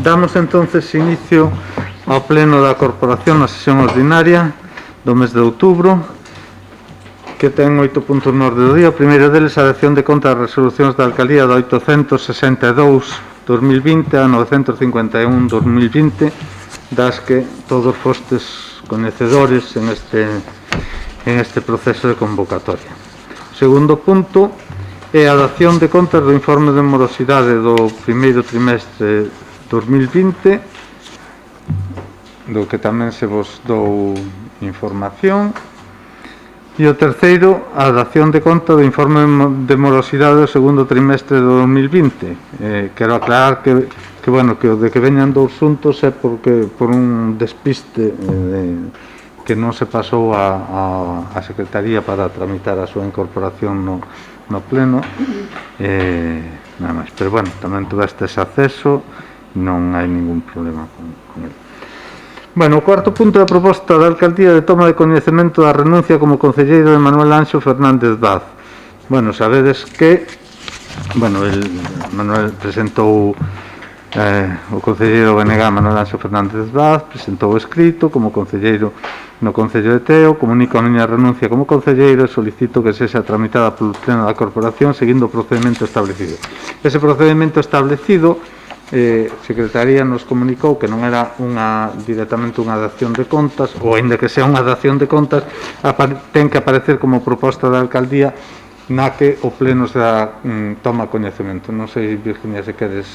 Damos entonces inicio ao pleno da Corporación na sesión ordinaria do mes de outubro, que ten 8 puntos no orde do día. O primeiro deles, a dación de conta das resolucións da Alcaldía da 862-2020 a 951-2020, das que todos fostes coñecedores en este proceso de convocatoria. O segundo punto é a dación de contas do informe de morosidade do primeiro trimestre 2020, do que tamén se vos dou información. E o terceiro, a dación de conta do informe de morosidade do segundo trimestre do 2020. Quero aclarar que o de que veñan dous xuntos é porque por un despiste que non se pasou a Secretaría para tramitar a súa incorporación no pleno, nada máis. Pero bueno, tamén tuvestes acceso, non hai ningún problema con ele. Bueno, o cuarto punto é a proposta da Alcaldía de toma de coñecemento da renuncia como concelleiro de Manuel Anxo Fernández Vaz. Bueno, sabedes que Manuel presentou o concelleiro BNG Manuel Anxo Fernández Vaz, presentou o escrito como concelleiro no Concello de Teo, comunico a miña renuncia como concelleiro e solicito que sexa tramitada polo pleno da Corporación seguindo o procedimento establecido. Ese procedimento establecido, Secretaría nos comunicou que non era directamente unha dación de contas, ou ainda que sea unha dación de contas, ten que aparecer como proposta da Alcaldía na que o pleno se toma coñecemento. Non sei, Virginia, se queres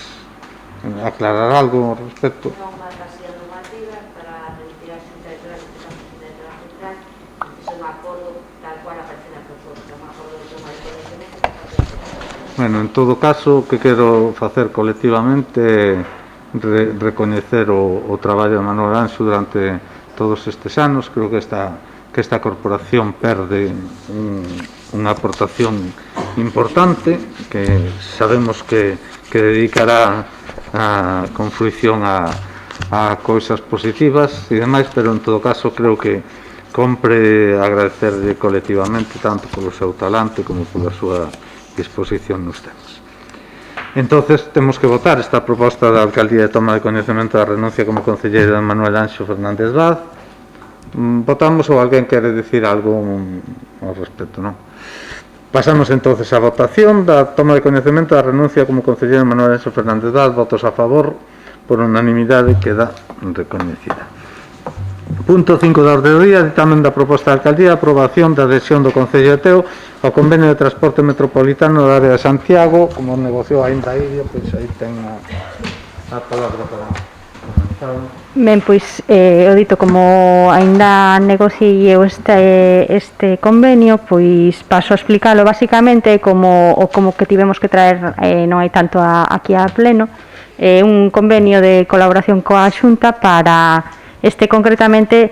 aclarar algo ao respecto. Non má casilla normativa para remitir a xunta de trámite da Presidente da Central, é un acordo tal cual aparece na proposta, un acordo de toma de coñecemento. Bueno, en todo caso, o que quero facer colectivamente é recoñecer o traballo de Manuel Anxo durante todos estes anos. Creo que esta corporación perde unha aportación importante que sabemos que dedicará con fruición a cousas positivas e demais, pero en todo caso creo que compre agradecerle colectivamente tanto polo seu talante como pola súa disposición nos temas. Entonces temos que votar esta proposta da Alcaldía de toma de coñecemento da renuncia como concelleiro de Manuel Anxo Fernández Vaz. Votamos ou alguén quere dicir algo ao respecto, non? Pasamos entonces á votación da toma de coñecemento da renuncia como concelleiro de Manuel Anxo Fernández Vaz. Votos a favor, por unanimidade, queda recoñecida. Punto 5 da orde do día, ditamen da proposta da Alcaldía, aprobación da adhesión do Concello de Teo ao convenio de transporte metropolitano da área de Santiago. Como negociou aínda Iria, pois aí ten a palabra para comenzar. Ben, pois, o dito, como aínda negociei este convenio, pois paso a explicarlo basicamente como que tivemos que traer, non hai tanto aquí a pleno, un convenio de colaboración coa Xunta para concretamente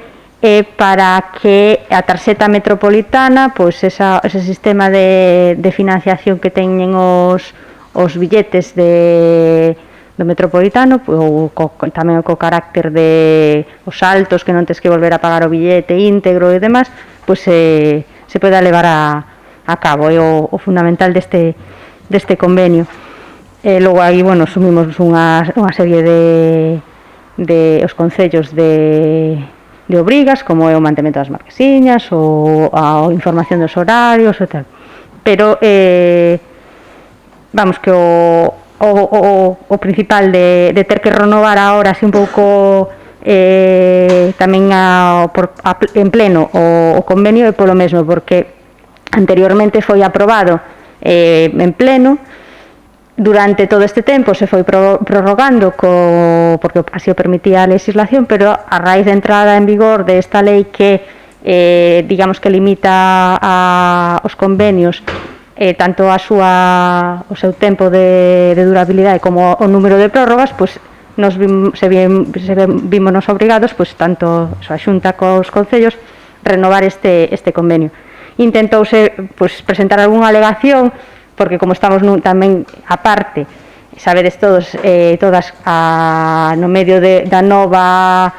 para que a tarxeta metropolitana, pois ese sistema de financiación que teñen os billetes do metropolitano, ou tamén co carácter de os saltos que non tens que volver a pagar o billete íntegro e demás, pois se poida levar a cabo. É o fundamental deste convenio. Logo aí, sumimos unha serie de os concellos de obrigas, como é o mantemento das marquesiñas ou a información dos horarios e tal. Pero vamos, que o principal de ter que renovar agora así un pouco tamén en pleno o convenio é polo mesmo, porque anteriormente foi aprobado en pleno. Durante todo este tempo se foi prorrogando porque así o permitía a legislación, pero a raíz de entrada en vigor desta lei que digamos que limita os convenios tanto o seu tempo de durabilidade como o número de prórrogas, pois vímonos obrigados, pois tanto a Xunta cos concellos, renovar este convenio. Intentouse pois presentar algunha alegación, porque como estamos tamén aparte, sabedes todas no medio da nova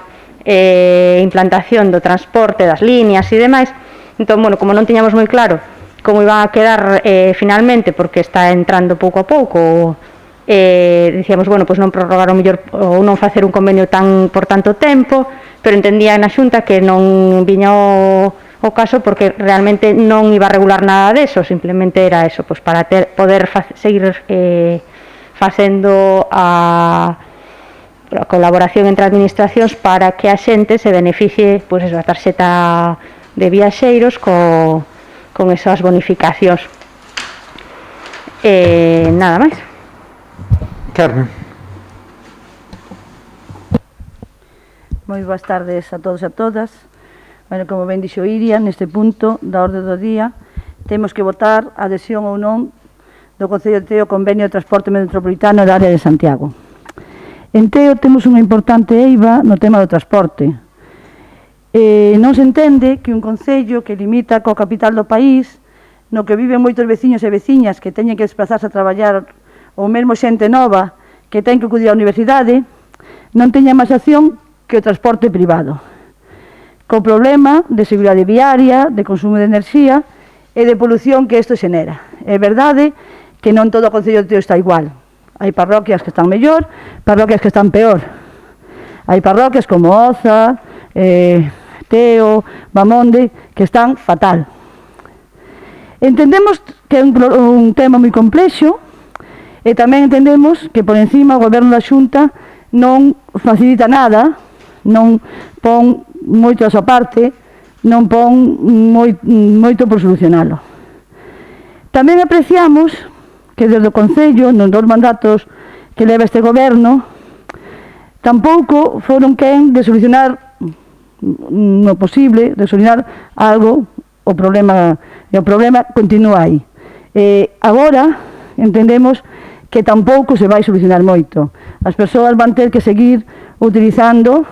implantación do transporte, das líneas e demais, entón, como non tiñamos moi claro como iba a quedar finalmente, porque está entrando pouco a pouco Dicíamos, bueno, pois non prorrogar o mellor ou non facer un convenio por tanto tempo, pero entendía na Xunta que non viña o caso porque realmente non iba a regular nada deso, simplemente era eso, pois para poder seguir facendo a colaboración entre administracións para que a xente se beneficie, pois eso, a tarxeta de viaxeiros con esas bonificacións. Nada máis. Carmen. Moi boas tardes a todos e a todas. Bueno, como ben dixo Iria, neste punto da orde do día temos que votar a adhesión ou non do Concello de Teo ao Convenio de Transporte Metropolitano da área de Santiago. En Teo temos unha importante eiva no tema do transporte. Non se entende que un concello que limita coa capital do país, no que viven moitos veciños e veciñas que teñen que desplazarse a traballar, ou mesmo xente nova que ten que acudir á universidade, non teña máis acción que o transporte privado, co problema de seguridade viaria, de consumo de enerxía e de polución que isto xenera. É verdade que non todo o Concello de Teo está igual. Hai parroquias que están mellor, parroquias que están peor. Hai parroquias como Oza, Teo, Bamonde, que están fatal. Entendemos que é un tema moi complexo, e tamén entendemos que por encima o Goberno da Xunta non facilita nada, non pon moito a súa parte, non pon moito por solucionalo. Tamén apreciamos que desde o Concello, nos 2 mandatos que leva este Goberno, tampouco foron quen de solucionar no posible, de solucionar algo, o problema continúa aí. Agora entendemos que tampouco se vai solucionar moito. As persoas van ter que seguir utilizando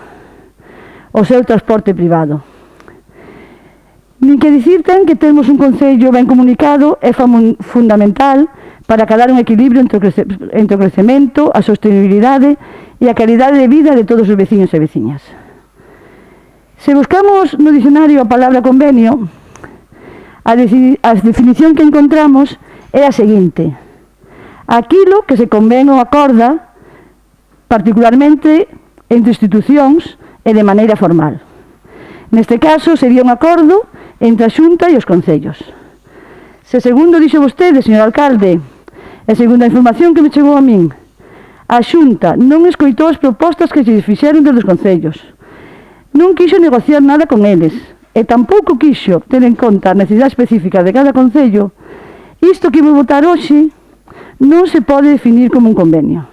o seu transporte privado. Nin que dicir ten que temos un Concello ben comunicado é fundamental para acadar un equilibrio entre o crecemento, a sostenibilidade e a calidade de vida de todos os veciños e veciñas. Se buscamos no dicionario a palabra convenio, a definición que encontramos é a seguinte: aquilo que se convén ou acorda particularmente entre institucións e de maneira formal. Neste caso sería un acordo entre a Xunta e os concellos. Se segundo dixo vostede, señor alcalde, e segundo a información que me chegou a min, a Xunta non escoitou as propostas que se fixeron desde os concellos, non quixo negociar nada con eles, e tampouco quixo ter en conta a necesidade específica de cada concello, isto que vou votar hoxe non se pode definir como un convenio.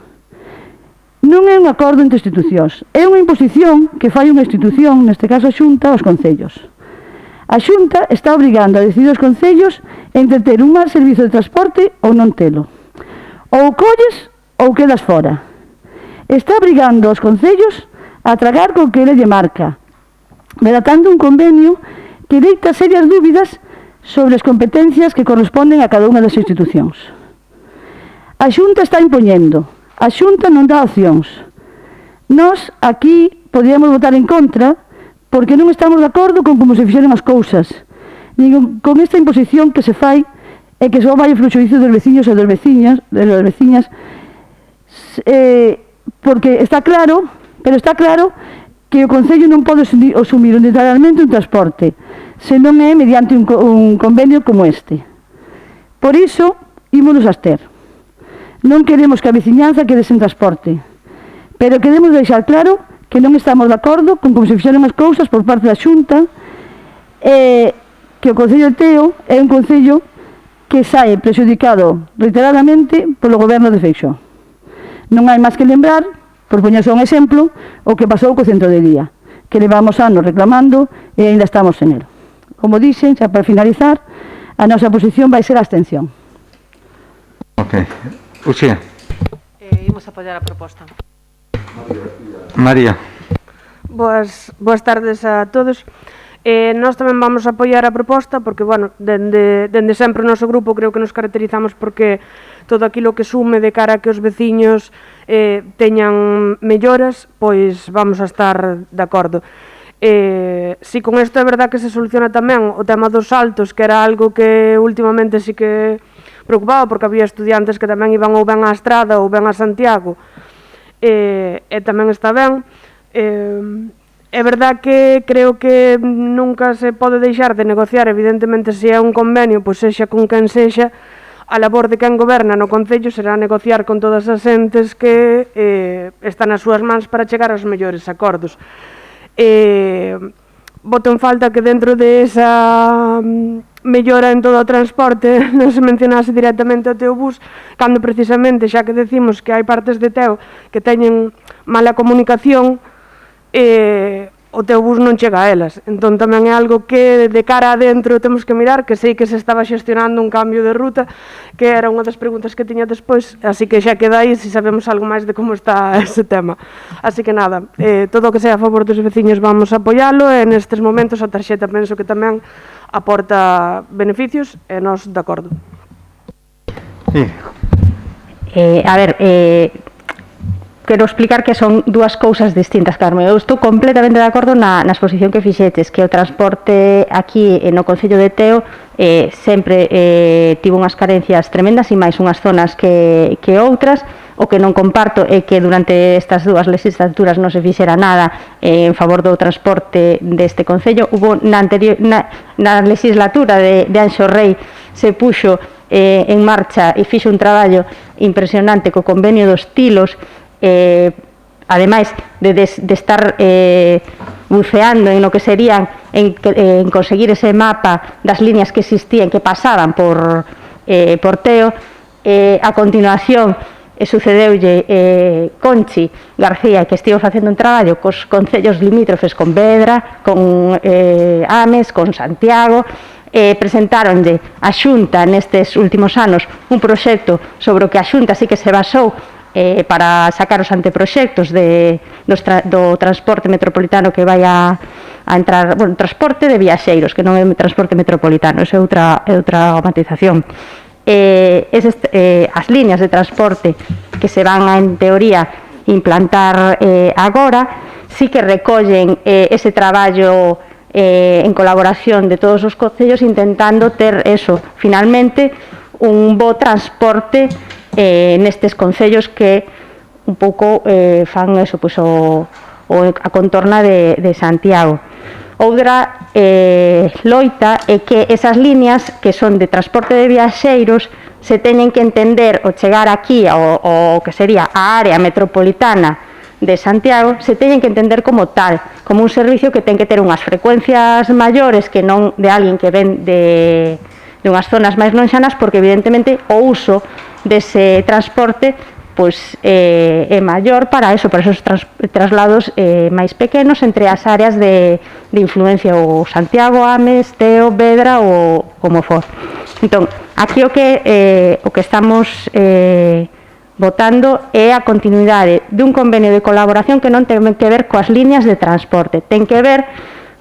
Non é un acordo entre institucións, é unha imposición que fai unha institución, neste caso a Xunta, aos concellos. A Xunta está obrigando a decidir os concellos entre ter un mal servizo de transporte ou non telo. Ou colles ou quedas fora. Está obrigando os concellos a tragar co que ele lle marca, relatando un convenio que deita serias dúbidas sobre as competencias que corresponden a cada unha das institucións. A Xunta está impoñendo, a Xunta non dá opcións. Nós aquí podíamos votar en contra porque non estamos de acordo con como se fixeron as cousas, nin con esta imposición que se fai e que só vai o fluxo dos veciños e das veciñas, porque está claro, que o Concello non pode asumir unilateralmente un transporte, se non é mediante un convenio como este. Por iso, ímonos abster. Non queremos que a veciñanza quede sen transporte, pero queremos deixar claro que non estamos de acordo con como se fixeron as cousas por parte da Xunta, e que o Concello de Teo é un concello que sae prexudicado reiteradamente polo Goberno de Feixóo. Non hai máis que lembrar, por poñerse un exemplo, o que pasou co centro de día, que levamos anos reclamando e ainda estamos en el. Como dixen, xa para finalizar, a nosa posición vai ser a abstención. Ok. Uxía. Imos apoiar a proposta. María. Boas tardes a todos. Nós tamén vamos a apoiar a proposta porque, bueno, dende sempre o noso grupo creo que nos caracterizamos porque todo aquilo que sume de cara a que os veciños teñan melloras, pois vamos a estar de acordo. Si con isto é verdad que se soluciona tamén o tema dos saltos, que era algo que últimamente sí que preocupado porque había estudiantes que tamén iban ou ben á Estrada ou ben a Santiago, e tamén está ben. É verdad que creo que nunca se pode deixar de negociar, evidentemente, se é un convenio, pois sexa con quen sexa, a labor de quen goberna no Concello será negociar con todas as entes que están nas súas mans para chegar aos mellores acordos. Boto en falta que dentro de esa mellora en todo o transporte non se mencionase directamente o Teobús, cando precisamente, xa que decimos que hai partes de Teo que teñen mala comunicación, o Teobús non chega a elas. Entón tamén é algo que de cara adentro temos que mirar, que sei que se estaba xestionando un cambio de ruta, que era unha das preguntas que tiña despois, así que xa queda aí se sabemos algo máis de como está ese tema. Así que nada, todo o que sea a favor dos veciños vamos a apoialo, e nestes momentos a tarxeta penso que tamén aporta beneficios e nós de acordo. Sí. A ver, quero explicar que son dúas cousas distintas, Carmen. Eu estou completamente de acordo na exposición que fixetes, que o transporte aquí no Concello de Teo sempre tivo unhas carencias tremendas, e máis unhas zonas que outras. O que non comparto é que durante estas dúas legislaturas non se fixera nada en favor do transporte deste Concello. Hubo na legislatura de Anxo Rei se puxo en marcha e fixo un traballo impresionante co convenio dos Tilos, ademais de estar buceando en lo que serían en conseguir ese mapa das líneas que existían, que pasaban por Teo. A continuación sucedeulle Conchi García, que estivo facendo un traballo cos concellos limítrofes, con Vedra, con Ames, con Santiago. Presentaronlle a Xunta nestes últimos anos un proxecto sobre o que a Xunta sí que se basou para sacar os anteproxectos do transporte metropolitano que vai a entrar, bueno, transporte de viaxeiros, que non é transporte metropolitano, esa é outra matización. As líneas de transporte que se van en teoría implantar agora sí que recollen ese traballo en colaboración de todos os concellos, intentando ter eso, finalmente, un bo transporte nestes concellos que un pouco fan eso, pois, a contorna de Santiago. Outra loita é que esas líneas que son de transporte de viaxeiros se teñen que entender, ao chegar aquí ao que sería a área metropolitana de Santiago, se teñen que entender como tal, como un servicio que ten que ter unhas frecuencias maiores que non de alguén que ven de unhas zonas máis lonxanas, porque evidentemente o uso dese transporte pois é maior para eso, para esos traslados máis pequenos entre as áreas de influencia, ou Santiago, Ames, Teo, Vedra ou como for. Entón, aquí o que estamos votando é a continuidade dun convenio de colaboración que non ten que ver coas líneas de transporte, ten que ver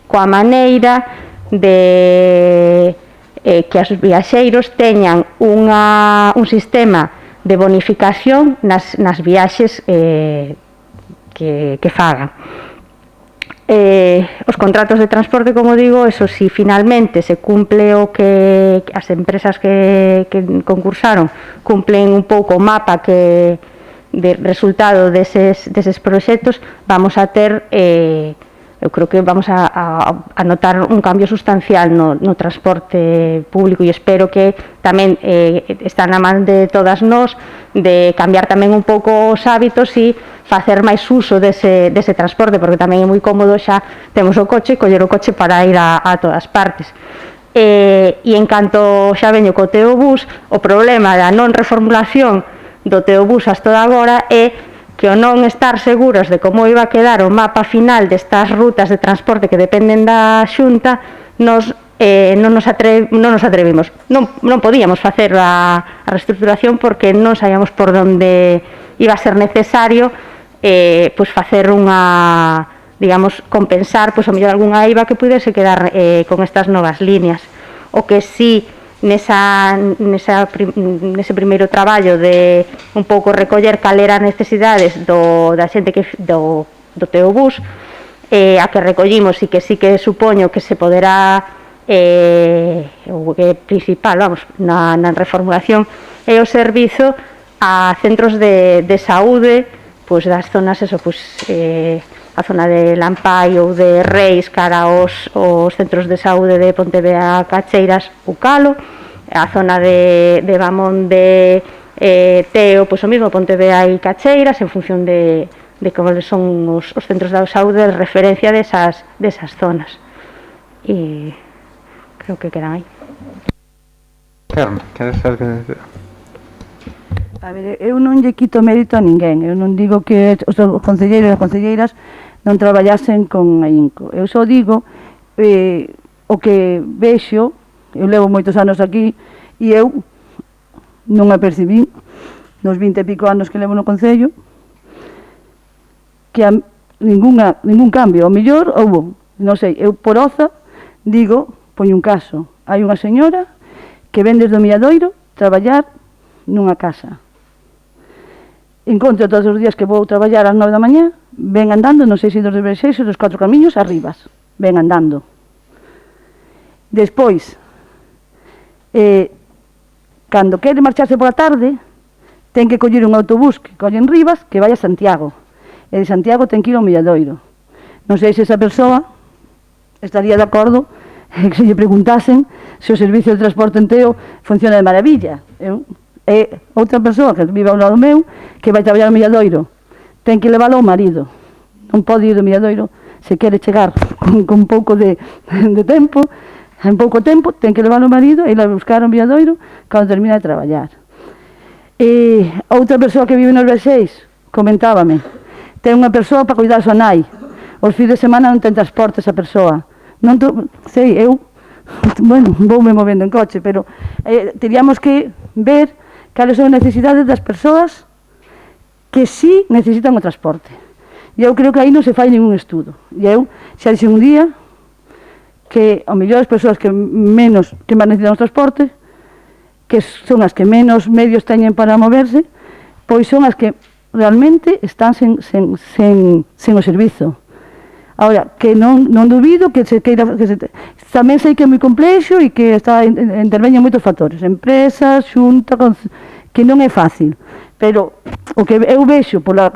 coa maneira de que os viaxeiros teñan un sistema de bonificación nas viaxes que fagan. Os contratos de transporte, como digo, eso si finalmente se cumple o que as empresas que concursaron cumplen un pouco o mapa de resultado deses proxectos, vamos a ter eu creo que vamos a notar un cambio sustancial no transporte público, e espero que tamén está na man de todas nós de cambiar tamén un pouco os hábitos e facer máis uso dese transporte, porque tamén é moi cómodo, xa temos o coche, coller o coche para ir a todas partes. E en canto xa veño co Teobús, o problema da non reformulación do Teobús hasta agora é que o non estar seguros de como iba a quedar o mapa final destas rutas de transporte que dependen da Xunta, non nos atrevimos. Non podíamos facer a reestruturación porque non sabíamos por onde iba a ser necesario pois facer unha, digamos, compensar pois, a mellor algunha IVA que pudese quedar con estas novas líneas. O que sí, nese primeiro traballo de un pouco recoller cal eran as necesidades da xente do Teobús, a que recollimos, e que sí que supoño que se poderá o que é principal, vamos, na reformulación é o servizo a centros de saúde, pois das zonas, eso, pois a zona de Lampai ou de Reis cara aos centros de saúde de Pontevedra, Cacheiras, Ucalo, a zona de Bamón de Teo, pois o mismo, Pontevedra e Cacheiras, en función de como son os centros de saúde de referencia desas zonas. E creo que quedan aí. Carmen, queres algo? A ver, eu non lle quito mérito a ninguén, eu non digo que os concelleiros e as concelleiras non traballasen con ahínco. Eu só digo o que vexo, eu levo moitos anos aquí, e eu non a percibí nos 20 e pico anos que levo no Concello, que ningún cambio. O mellor houbo, non sei, eu por oza digo, poño un caso, hai unha señora que ven desde o Milladoiro traballar nunha casa. Encontro todos os días que vou traballar ás 9 da mañá, ven andando, non sei se dos de Brexeix ou dos 4 camiños, arribas, ven andando. Despois, cando quere marcharse pola tarde, ten que coller un autobús que colle en Rivas, que vai a Santiago. E de Santiago ten que ir ao Milladoiro. Non sei se esa persoa estaría de acordo que se lle preguntasen se o servicio de transporte en Teo funciona de maravilla. É outra persoa que vive ao lado meu, que vai traballar ao Milladoiro, ten que leválo ao marido, non pode ir ao Milladoiro se quere chegar con pouco de tempo, en pouco tempo ten que leválo ao marido e ir a buscar ao Milladoiro cando termina de traballar. E outra persoa que vive nos Brexeix comentábame, ten unha persoa para cuidar a súa nai, os fins de semana non ten transporte esa persoa, non sei, eu bueno, voume movendo en coche, pero teríamos que ver cales son as necesidades das persoas que sí necesitan o transporte. E eu creo que aí non se fai ningún estudo. E eu xa dixen un día que ao mellor as persoas que máis necesitan o transporte, que son as que menos medios teñen para moverse, pois son as que realmente están sen o servizo. Ahora, que non dubido que se queira... Tamén sei que é moi complexo e que interveñen moitos factores. Empresas, xunta, que non é fácil. Pero o que eu vexo polo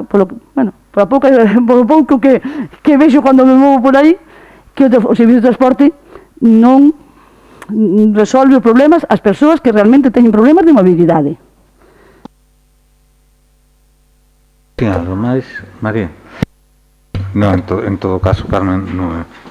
pouco que vexo cando me movo por aí, que o servicio de transporte non resolve os problemas as persoas que realmente teñen problemas de mobilidade. Algo máis, María? No, en todo caso, Carmen,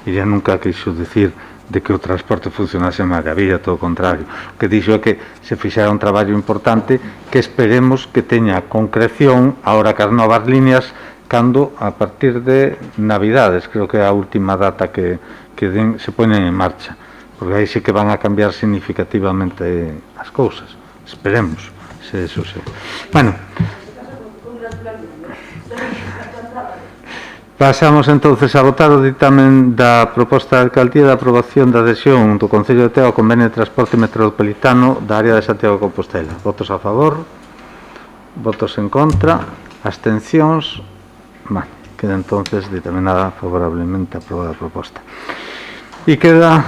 ella nunca quiso decir de que o transporte funcionase en maravilla, todo o contrario. O que dixo é que se fixera un traballo importante que esperemos que teña concreción ahora que as novas líneas cando a partir de Navidades, creo que é a última data que se ponen en marcha, porque aí sí que van a cambiar significativamente as cousas. Esperemos, se eso se... Bueno, pasamos entonces a votar o ditamen da proposta de alcaldía de aprobación da adhesión do Concello de Teo ao convenio de transporte metropolitano da área de Santiago de Compostela. Votos a favor, votos en contra, abstencións. Queda entonces ditaminada favorablemente aprobada a proposta. E queda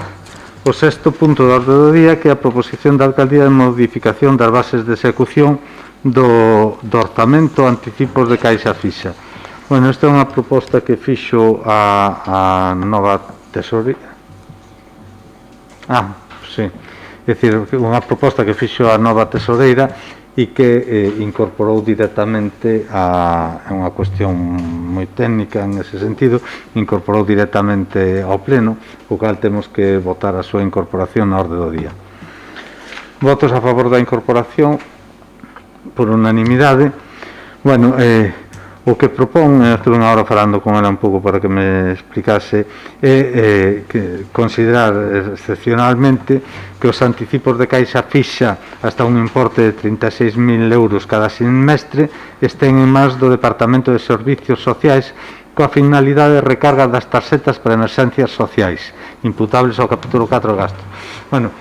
o sexto punto do orde do día, que é a proposición da alcaldía de modificación das bases de execución do orzamento anticipos de caixa fixa. Bueno, esta é unha proposta que fixo a nova tesoreira. Sí. É dicir, unha proposta que fixo a nova tesoreira e que incorporou directamente é unha cuestión moi técnica en ese sentido, incorporou directamente ao pleno, o cal temos que votar a súa incorporación na orde do día. Votos a favor da incorporación por unanimidade. Bueno, o que propón, estuve unha hora falando con ela un pouco para que me explicase, é considerar excepcionalmente que os anticipos de caixa fixa hasta un importe de 36.000 euros cada semestre estén en mans do Departamento de Servicios Sociais coa finalidade de recarga das tarxetas para emerxencias sociais imputables ao capítulo 4 de gasto. Bueno,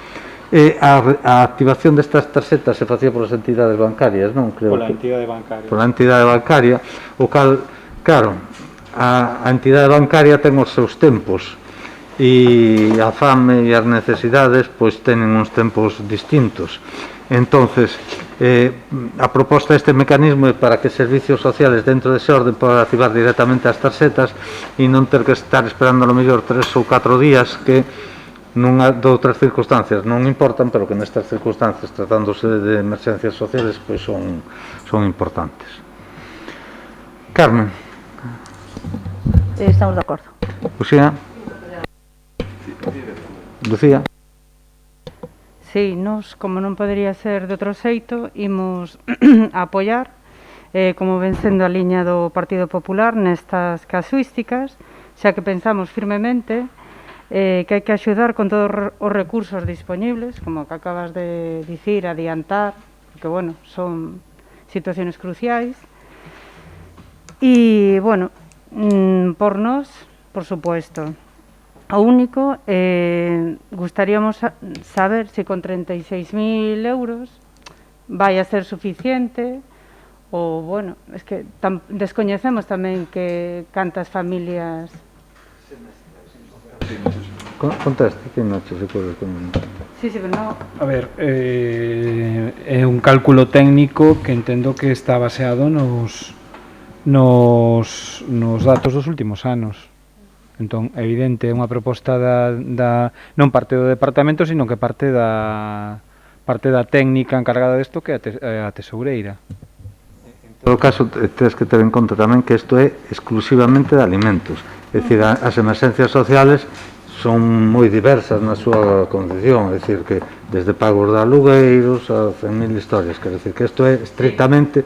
a activación destas tarxetas se facía polas entidades bancarias, non? Pola entidade bancaria. Pola entidade bancaria, o cal, claro, a entidade bancaria ten os seus tempos e a fame e as necesidades pois tenen uns tempos distintos. Entonces, a proposta deste mecanismo é para que servicios sociales dentro dese orden podan activar directamente as tarxetas e non ter que estar esperando a lo mellor 3 ou 4 días que de outras circunstancias non importan, pero que nestas circunstancias, tratándose de emerxencias sociales, pois son importantes. Carmen. Estamos de acordo. Lucía. Sí, nos, como non podería ser de outro xeito, imos a apoiar, como ven sendo a liña do Partido Popular nestas casuísticas, xa que pensamos firmemente que hai que axudar con todos os recursos disponibles, como que acabas de dicir, adiantar, porque, bueno, son situaciones cruciais. E, bueno, por nós, por supuesto, o único, gustaríamos saber se con 36.000 euros vai a ser suficiente ou, bueno, es que descoñecemos tamén que cantas familias... Conteste, que Nacho se pode comentar. Sí, pero no... A ver, é un cálculo técnico que entendo que está baseado nos datos dos últimos anos. Entón, é evidente, é unha proposta non parte do departamento, sino que parte da técnica encargada desto, que é a tesoureira. En todo caso, tens que ter en conta tamén que isto é exclusivamente de alimentos. É dicir, as emerxencias sociales son moi diversas na súa concepción, é dicir, que desde pagos de alugueiros a 100.000 historias, quer dicir, que isto é estrictamente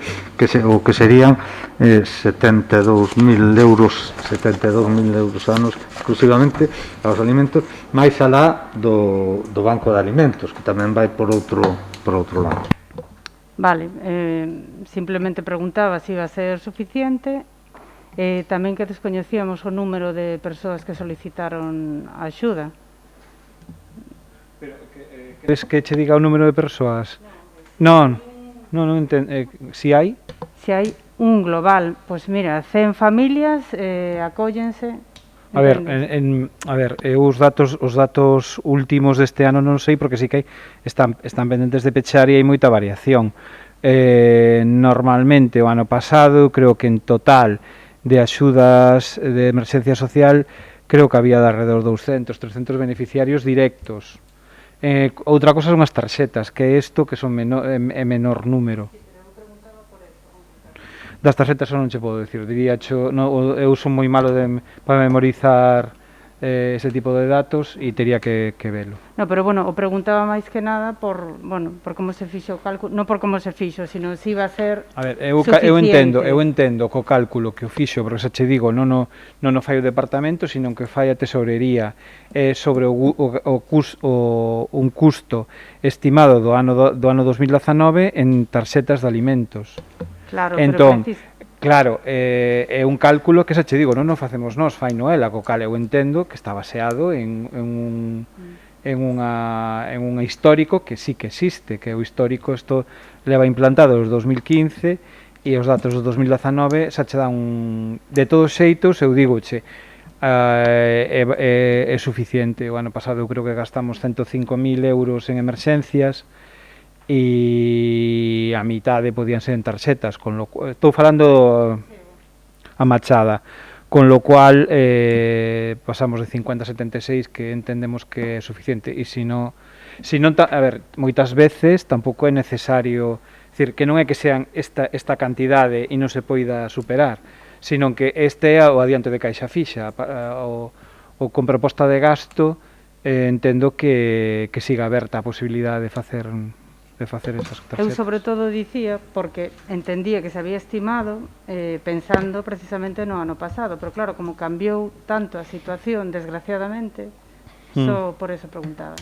o que serían 72.000 euros anos exclusivamente aos alimentos, máis alá do banco de alimentos, que tamén vai por outro lado. Vale, simplemente preguntaba se iba a ser suficiente. Tamén que descoñecíamos o número de persoas que solicitaron a axuda. Queres que che diga o número de persoas? Non entendo. Si hai? Se hai un global, pois mira, 100 familias acóllense. A ver, os datos últimos deste ano non sei, porque sí que están pendentes de pechar e hai moita variación. Normalmente o ano pasado, creo que en total de axudas de emerxencia social, creo que había de alrededor 200, 300 beneficiarios directos. Outra cosa son as tarxetas, que é isto que son menor número. Das tarxetas non che podo dicir, eu son moi malo para memorizar ese tipo de datos e tería que velo. No, pero bueno, o preguntaba máis que nada por como se fixo o cálculo, non por como se fixo, sino se iba a ser suficiente. Eu entendo co cálculo que o fixo, porque xa che digo, non o fai o departamento, sino que fai a tesourería sobre un custo estimado do ano 2019 en tarxetas de alimentos. Claro, entón, claro, é un cálculo que xa che digo, non o facemos nós, fai Noela, co cal eu entendo que está baseado en un histórico que sí que existe, que o histórico isto leva implantado os 2015 e os datos do 2019 xa che dan de todos xeitos, eu digoche, é suficiente. O ano pasado eu creo que gastamos 105.000 euros en emerxencias e a mitade podían ser en tarxetas, estou falando a machada, con lo cual pasamos de 50 a 76, que entendemos que é suficiente, e se non, a ver, moitas veces tampouco é necesario, decir, que non é que sean esta cantidade e non se poida superar, sino que este é o adiante de caixa fixa, ou con proposta de gasto, entendo que siga aberta a posibilidade de facer esas tarxetas. Eu sobre todo dicía, porque entendía que se había estimado pensando precisamente no ano pasado, pero claro, como cambiou tanto a situación, desgraciadamente, só por eso preguntaba.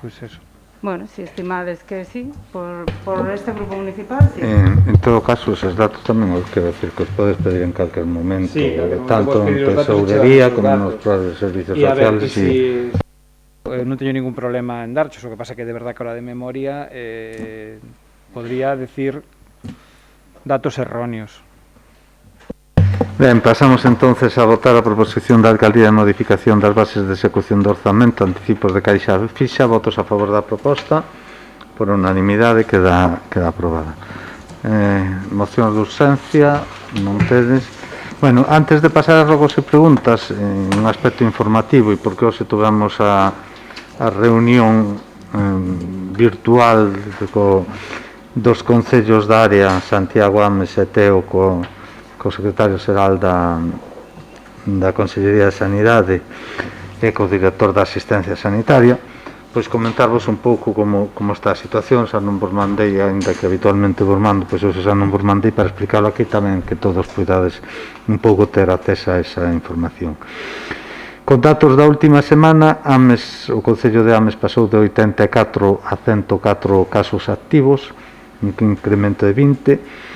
Pois eso. Bueno, si estimades que sí, por este grupo municipal, sí. En todo caso, esos datos tamén os quero decir que os podes pedir en calquer momento, tanto en tesourería como nos propios servicios sociales. Non teño ningún problema en darchos, o que pasa que de verdad que ahora de memoria podría decir datos erróneos. Ben, pasamos entonces a votar a proposición da Alcaldía de modificación das bases de execución do orzamento, anticipos de caixa fixa, votos a favor da proposta, por unanimidade queda aprobada. Mocións de urxencia, non tedes. Bueno, antes de pasar a rogos e preguntas, un aspecto informativo, e porque hoxe tuvemos a reunión virtual dos concellos da área Santiago, Ames e Teo co secretario xeral da Consellería de Sanidade e co director da Asistencia Sanitaria, pois comentarvos un pouco como está a situación. Xa non vos mandei, ainda que habitualmente vos mando, pois hoxe xa non vos mandei para explicarlo aquí tamén, que todos poidades un pouco ter acceso a esa información. Con datos da última semana, o Concello de Ames pasou de 84 a 104 casos activos, un incremento de 20.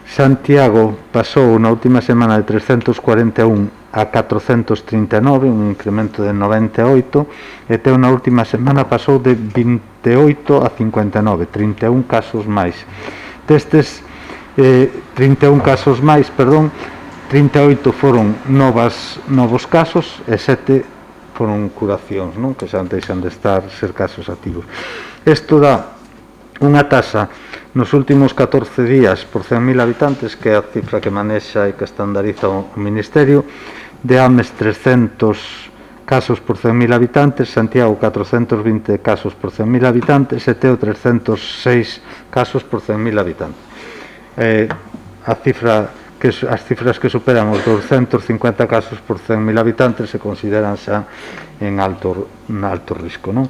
Santiago pasou na última semana de 341 a 439, un incremento de 98, e Teo na última semana pasou de 28 a 59, 31 casos máis. Destes 31 casos máis, 38 foron novos casos e 7 foron curacións, non? Que xa deixan de ser casos activos. Isto dá unha taxa nos últimos 14 días por 100.000 habitantes, que é a cifra que manexa e que estandariza o Ministerio, de Ames 300 casos por 100.000 habitantes, Santiago 420 casos por 100.000 habitantes e Teo 306 casos por 100.000 habitantes. As cifras que superan os 250 casos por 100.000 habitantes se consideran xa en alto risco, non?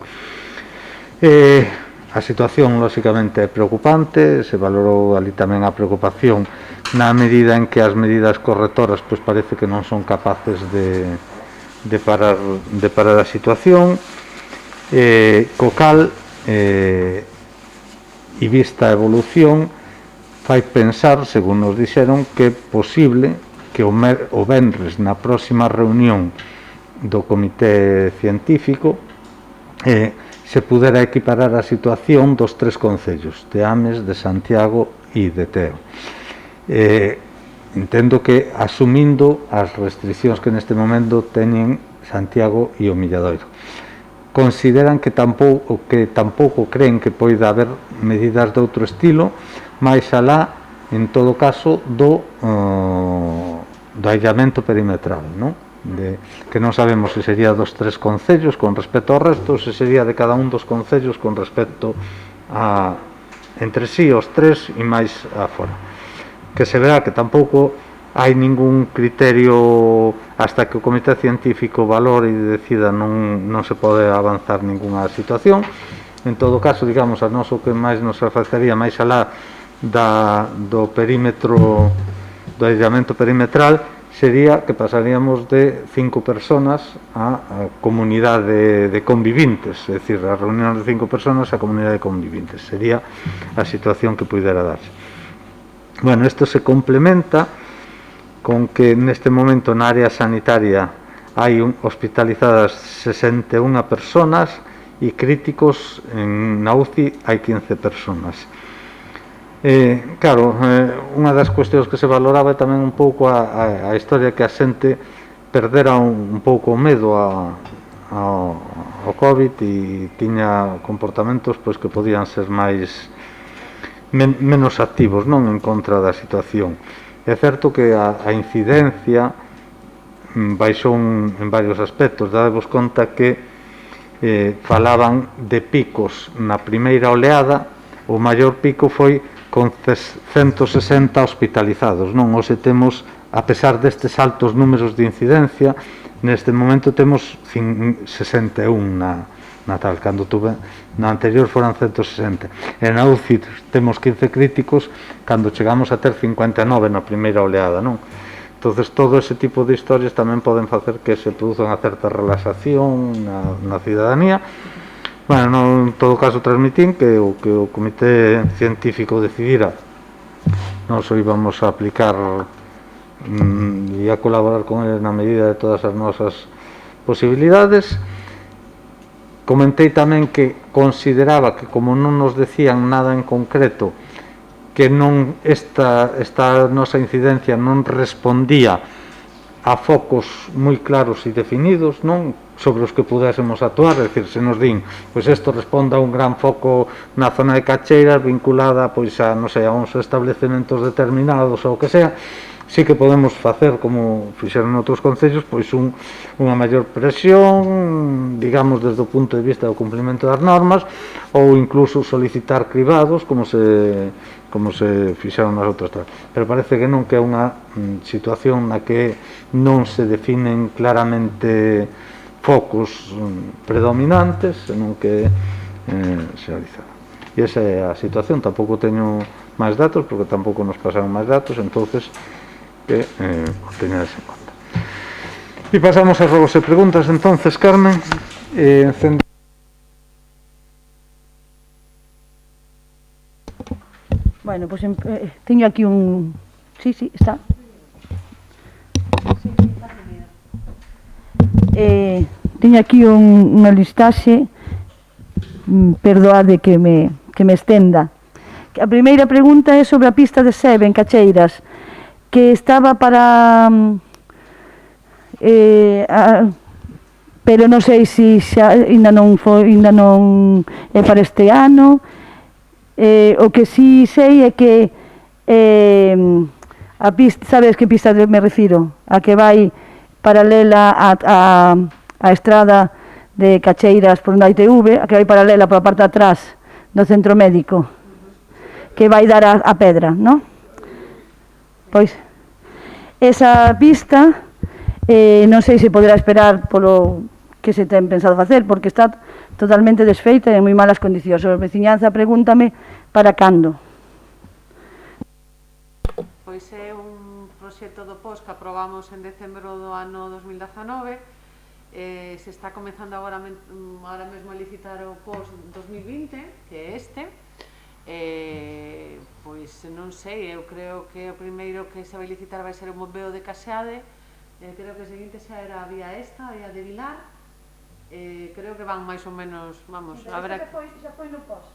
A situación, lóxicamente, é preocupante. Se valorou ali tamén a preocupación na medida en que as medidas correctoras pois parece que non son capaces de parar a situación, co cal e vista a evolución fai pensar, según nos dixeron, que é posible que o venres na próxima reunión do comité científico se pudera equiparar a situación dos tres concellos, de Ames, de Santiago e de Teo. Entendo que asumindo as restriccións que neste momento teñen Santiago e o Milladoiro. Consideran que tampouco creen que poida haber medidas de outro estilo, máis alá, en todo caso, do aillamento perimetral, non? Que non sabemos se sería dos tres concellos con respecto ao resto, se sería de cada un dos concellos con respecto a entre sí os tres e máis afora. Que se verá que tampouco hai ningún criterio hasta que o comité científico valore e decida, non se pode avanzar ninguna situación. En todo caso, digamos, a nós o que máis nos afectaría máis alá do perímetro, do aillamento perimetral, sería que pasaríamos de 5 personas a comunidade de convivintes, é dicir, a reunión de 5 personas a comunidade de convivintes. Sería a situación que pudera darse. Bueno, isto se complementa con que neste momento na área sanitaria hai hospitalizadas 61 personas e críticos na UCI hai 15 personas. Claro, unha das cuestións que se valoraba é tamén un pouco a historia que a xente perdera un pouco o medo ao COVID e tiña comportamentos pois que podían ser menos activos, non, en contra da situación. É certo que a incidencia baixou en varios aspectos. Dadevos conta que falaban de picos na primeira oleada. O maior pico foi con 160 hospitalizados, non? Hoxe temos, a pesar destes altos números de incidencia, neste momento temos 61 na tal, cando na anterior foran 160. E na UCI temos 15 críticos, cando chegamos a ter 59 na primeira oleada, non? Entonces, todo ese tipo de historias tamén poden facer que se produza unha certa relaxación na cidadanía. Bueno, en todo caso transmitín que o comité científico decidira, nós íbamos a aplicar e a colaborar con eles na medida de todas as nosas posibilidades. Comentei tamén que consideraba que, como non nos decían nada en concreto, que non esta nosa incidencia non respondía a focos moi claros e definidos, non? Sobre os que pudésemos actuar, é dicir, se nos din, pois isto responde a un gran foco na zona de Cacheiras vinculada, pois a, non sei, a uns establecementos determinados ou o que sea, sí que podemos facer, como fixeron outros concellos, pois unha maior presión, digamos, desde o punto de vista do cumprimento das normas, ou incluso solicitar cribados, como se fixeron nas outras tras. Pero parece que non, que é unha situación na que non se definen claramente focos predominantes, senón que se realizan. E esa é a situación. Tampouco teño máis datos, porque tampouco nos pasaron máis datos, entonces que o teñades en conta. E pasamos a rogos e preguntas, entonces, Carmen. Bueno, pues teño aquí un... Sí, está. Teño aquí unha listaxe, perdoade que me estenda. A primeira pregunta é sobre a pista de Sebe en Cacheiras, que estaba para... pero non sei se ainda non é para este ano. O que si sei é que a pista, sabes que pista me refiro? A que vai paralela a estrada de Cacheiras por unha ITV, a que vai paralela pola parte de atrás do centro médico, que vai dar a pedra, non? Pois, esa pista non sei se poderá esperar polo que se ten pensado facer, porque está totalmente desfeita e en moi malas condicións. A veciñanza pregúntame para cando. Pois é un proxecto do POS que aprobamos en decembro do ano 2019. Se está comenzando agora mesmo a licitar o POS 2020, que é este. Pois non sei, eu creo que o primeiro que se vai licitar vai ser o bombeo de Caseade. Creo que o seguinte xa era a vía esta, a vía de Vilar. Creo que van máis ou menos, vamos, a ver... Xa foi no POS?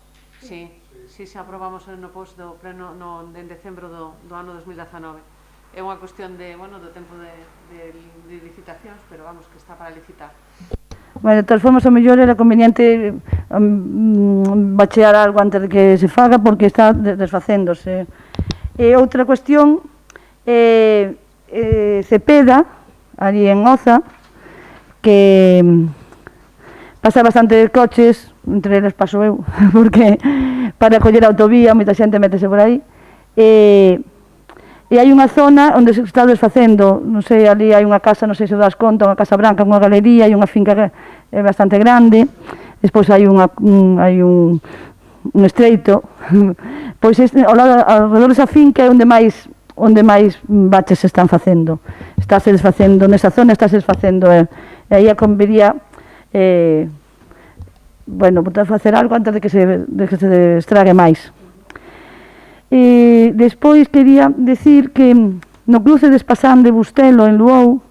Sí, xa aprobamos no POS do pleno en decembro do ano 2019. É unha cuestión de, bueno, do tempo de licitacións, pero vamos, que está para licitar. Bueno, de todas formas, o mellor era conveniente bachear algo antes de que se faga, porque está desfacéndose. Outra cuestión, Cepeda, ali en Oza, que pasa bastante de coches, entre eles paso eu, porque para coller a autovía, moita xente métese por aí, e hai unha zona onde se está desfacendo, non sei, ali hai unha casa, non sei se das conta, unha casa branca, unha galería, hai unha finca bastante grande, despois hai un estreito, pois ao redor desa finca é onde máis baches se están facendo, estáse desfacendo nesa zona, estáse desfacendo, e aí conviría bueno, poder facer algo antes de que se estrague máis. E despois quería decir que no cruce de Espasán de Bustelo en Luou,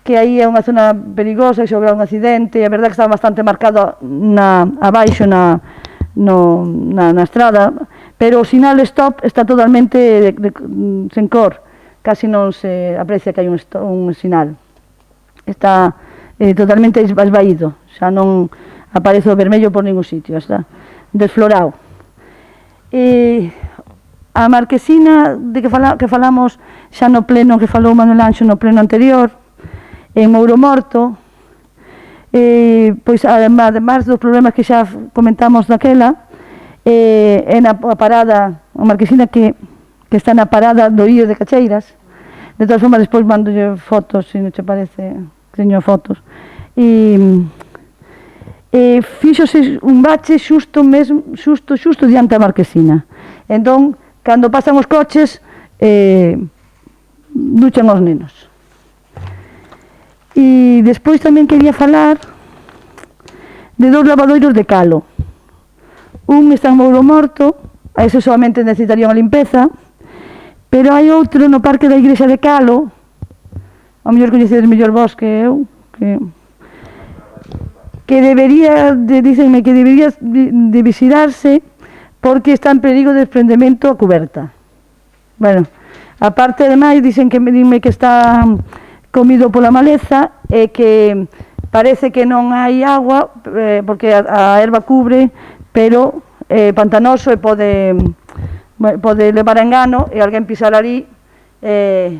que aí é unha zona perigosa e sobre un accidente, e a verdade que está bastante marcado abaixo na estrada, pero o sinal stop está totalmente sen cor, casi non se aprecia que hai un sinal, está totalmente esvaído, xa non aparece o vermello por ningún sitio, está desflorado. A marquesina de que falamos xa no pleno, que falou Manuel Anxo no pleno anterior, en Mouro Morto, pois además dos problemas que xa comentamos daquela, é na parada, a marquesina que está na parada do IO de Cacheiras. De todas formas, despois mandolle fotos, se non te parece, teño fotos. Fíxose un bache xusto diante da marquesina. Entón, cando pasan os coches, duchan os nenos. E despois tamén quería falar de dos lavadoiros de calo. Un está en Mouro Morto, a ese solamente necesitaría unha limpeza, pero hai outro no Parque da Igrexa de Calo, ao mellor coñecedes mellor vos que eu, que debería, dícenme que debería de vigilarse, porque está en perigo de desprendemento a cuberta. Bueno, aparte, ademais, dime que está comido pola maleza e que parece que non hai agua porque a erva cubre, pero pantanoso e pode levar a engano e alguén pisar ali e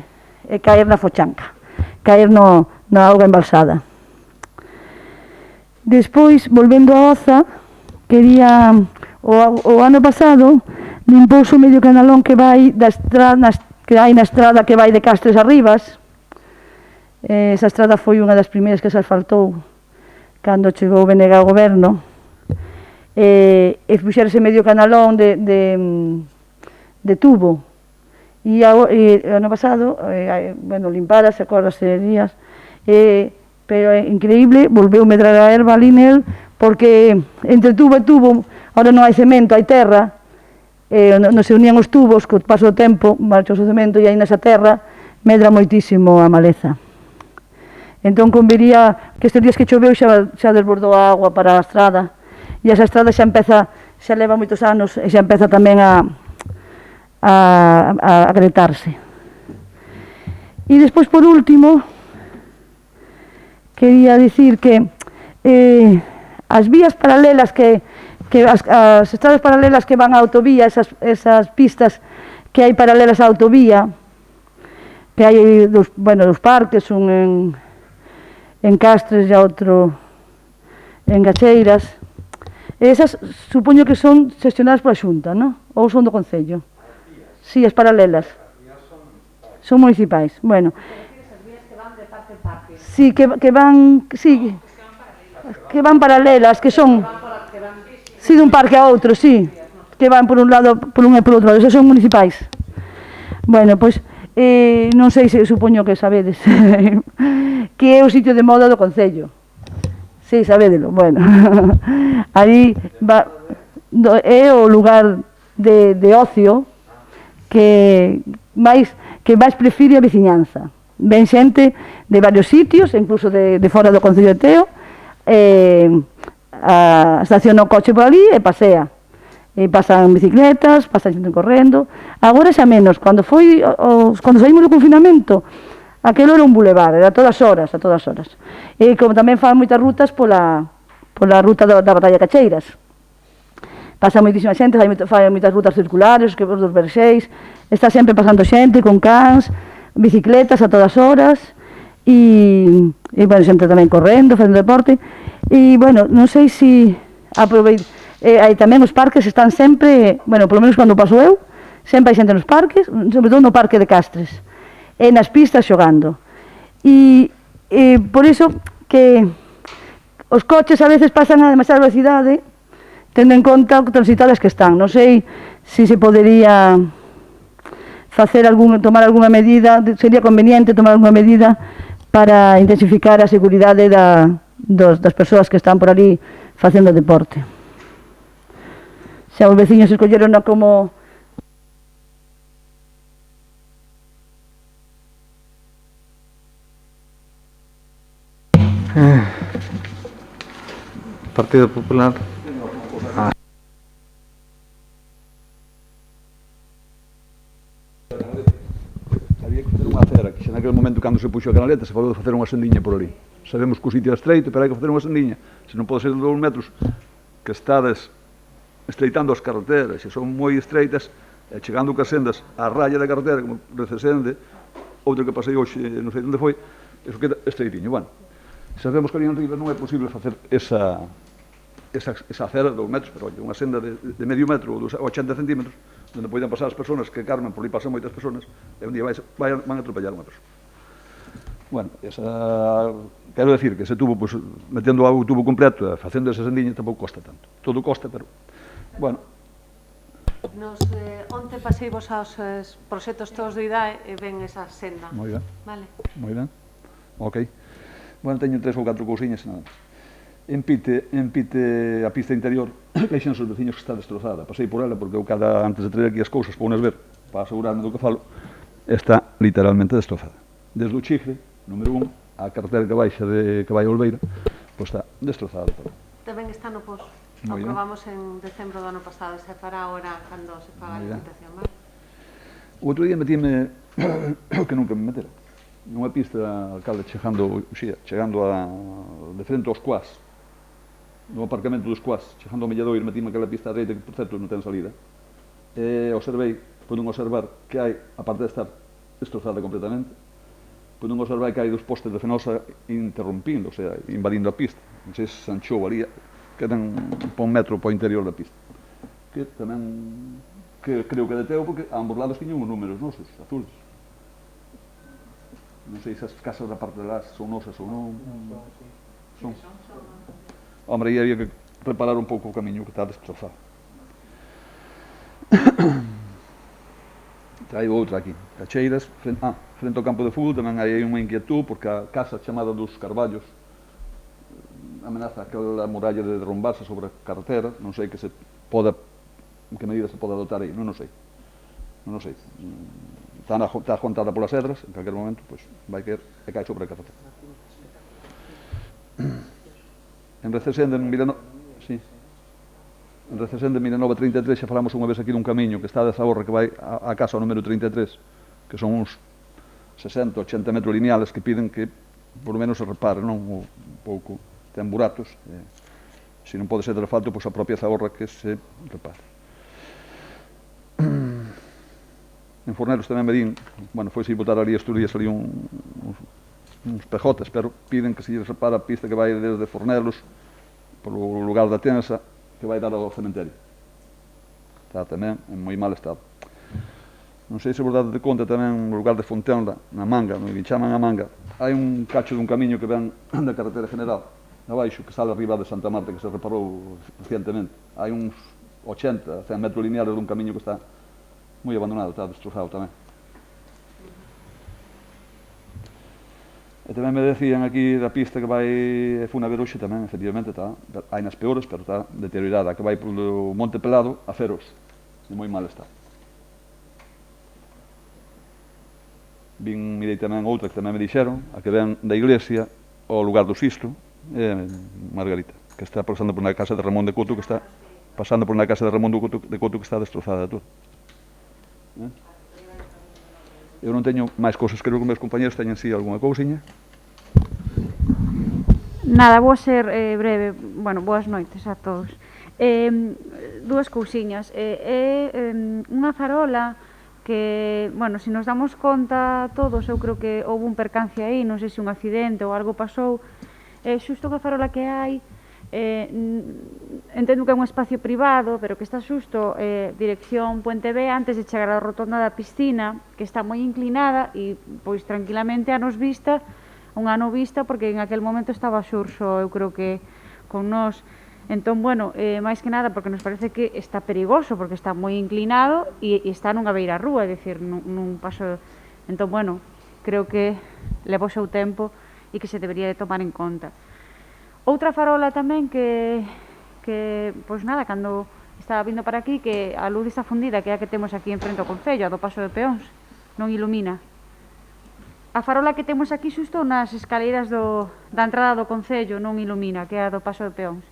caer na fochanca, caer na auga embalsada. Despois, volvendo a Oza, quería, o ano pasado, limpouse o medio canalón que vai da estrada, que hai na estrada que vai de Castres a Rivas. Esa estrada foi unha das primeiras que se asfaltou cando chegou o BNG ao goberno. E puxerse medio canalón de tubo. E ano pasado, bueno, limparas, acordase días, pero é increíble, volveu medrar a erva ali nel, porque entre tubo e tubo, ahora non hai cemento, hai terra, non se unían os tubos, co paso do tempo, marcha o cemento, e aí nesa terra medra moitísimo a maleza. Entón conviría que estes días que choveu xa desbordou a agua para a estrada, e esa estrada xa leva moitos anos, e xa empeza tamén a agretarse. E despois, por último, quería dicir que as vías paralelas as estradas paralelas que van á autovía, esas pistas que hai paralelas á autovía, que hai dos parques, un en Castres e outro en Gacheiras, esas supoño que son xestionadas pola Xunta, non? Ou son do Concello? Si, as paralelas. Son municipais. Bueno, sí, que van paralelas, que son dun parque a outro, sí, que van por un lado, por un e por outro lado, esas son municipais. Bueno, pois, non sei se supoño que sabedes, que é o sitio de moda do Concello. Sí, sabédelo, bueno, aí é o lugar de ocio que máis prefire a veciñanza. Ven xente de varios sitios, incluso de fora do Concello de Teo, estaciona o coche por ali e pasea. E pasan bicicletas, pasan xente correndo. Agora xa menos, cando saímos do confinamento, aquilo era un bulevar, era a todas horas. E como tamén fan moitas rutas pola ruta da Batalla Cacheiras. Pasa moitísima xente, fai moitas rutas circulares, que os dos Verxeis, está sempre pasando xente con cans, bicicletas a todas horas, e bueno, xente tamén correndo, facendo deporte, e bueno, non sei se hai tamén os parques están sempre, bueno, polo menos cando paso eu, sempre hai xente nos parques, sobre todo no parque de Castres, e nas pistas xogando. E por iso que os coches a veces pasan a demasiada velocidade, tendo en conta o transitadas que están. Non sei se se podería tomar algunha medida, sería conveniente tomar algunha medida para intensificar a seguridade das persoas que están por ali facendo deporte. Xa os veciños escolleron como Partido Popular. Había que facer unha acera, que xa naquele momento cando se puxo a canaleta se falou de facer unha sendiña por ali. Sabemos que o sitio é estreito, pero hai que facer unha sendiña. Se non pode ser de 2 metros, que estades estreitando as carreteras, e son moi estreitas, e chegando que as sendas á raya da carretera, como recesende, outro que pasei hoxe, non sei onde foi, eso queda estreitiño. Bueno, sabemos que ali en Riva non é posible facer esa acera de 2 metros, pero unha senda de medio metro ou 80 centímetros, onde poden pasar as persoas, que Carmen, por ali pasan moitas persoas, e un día van a atropellar unha persoa. Bueno, quero decir que ese tubo, pues, metendo o tubo completo, facendo esa sendiña, tampouco costa tanto. Todo costa, pero, bueno. Onte pasei vos aos proxectos todos do IDAE e ven esa senda. Moi ben. Vale. Moi ben. Ok. Bueno, teño 3 ou 4 cousiñas, nada. En Pite, a pista interior, veixen os veciños que está destrozada. Pasei por ela porque eu antes de traer aquí as cousas para unas ver, para asegurarme do que falo, está literalmente destrozada. Desde o Chigre, número 1, a carretera que vai a Olveira, pois está destrozada. Tamén está no POS. Aprobamos en decembro do ano pasado, se fará ahora cando se faga a licitación, vale? O outro día metíme, que nunca me metera, nunha pista, alcalde, chegando de frente aos Cuás, no aparcamento dos Cuás, chegando ao Milladoiro, metíme aquela pista a dereita, que por certo non ten salida. Observei, podun observar que hai, aparte de estar destrozada completamente, podun observar que hai dos postes de fenosa interrompindo, o sea, invadindo a pista. Non sei se anchou ali, quedan por un metro para o interior da pista. Que tamén, que creo que deteu, porque a ambos lados tiñan uns números nosos, azules. Non sei se as casas da parte de lá son nosas ou non. Son. Hombre, aí había que reparar un pouco o camiño que está destrozado. Traigo outra aquí. Cacheiras, frente ao campo de fútbol tamén hai unha inquietud porque a casa chamada dos Carballos amenaza aquela muralla de derrumbarse sobre a carretera, non sei que medida se pode adotar aí, non o sei. Está aguantada polas hedras, en calquer momento, pois, vai caer e cai sobre a carretera. En Recesende, en Recesende, 1933, xa falamos unha vez aquí dun camiño que está de Zaborra, que vai á casa número 33, que son uns 60, 80 metros lineales que piden que, por lo menos, se repare, non? Un pouco, ten buratos, se non pode ser de asfalto, pois a propia Zaborra que se repare. En Fornelos tamén me din, bueno, foi sin botar ali estes días ali uns pejotes, pero piden que se lle repara a pista que vai desde Fornelos, polo lugar da Tensa, que vai dar ao cementerio. Está tamén en moi mal estado. Non sei se vos dade de conta tamén no lugar de Fontenla, na Manga, no que chaman a Manga, hai un cacho dun camiño que ven da carretera general, abaixo, que sale arriba de Santa Marta, que se reparou recientemente. Hai uns 80, 100 metros lineales dun camiño que está moi abandonado, está destrozado tamén. E tamén me decían aquí da pista que vai Funaveroxe tamén, efectivamente, está, hai nas peores, pero está deteriorada, que vai polo Monte Pelado a Feros, en moi mal estado. Mirei tamén outra que tamén me dixeron, a que ven da iglesia ao lugar do Sisto, Margarita, que está pasando por unha casa de Ramón de Couto, que está pasando por unha casa de Ramón de Couto que está destrozada toda. Eu non teño máis cousas, creo que os meus compañeros teñen si algunha cousiña. Nada, vou ser breve. Bueno, boas noites a todos. Dúas cousiñas. Unha farola que, bueno, se nos damos conta todos, eu creo que houve un percance aí, non sei se un accidente ou algo pasou, xusto unha farola que hai, entendo que é un espacio privado, pero que está xusto dirección Puente B, antes de chegar á rotonda da piscina, que está moi inclinada e pois tranquilamente a nos vista, un ano vista, porque en aquel momento estaba Xurxo, eu creo que con nós. Entón, bueno, máis que nada porque nos parece que está perigoso, porque está moi inclinado e está nunha beira rúa, é dicir, nun paso. Entón, bueno, creo que levou o seu tempo e que se debería de tomar en conta. Outra farola tamén que pois nada, cando estaba vindo para aquí, que a luz está fundida, que é a que temos aquí en frente ao Concello, a do paso de peóns, non ilumina. A farola que temos aquí xusto nas escaleiras da entrada do Concello non ilumina, que é a do paso de peóns.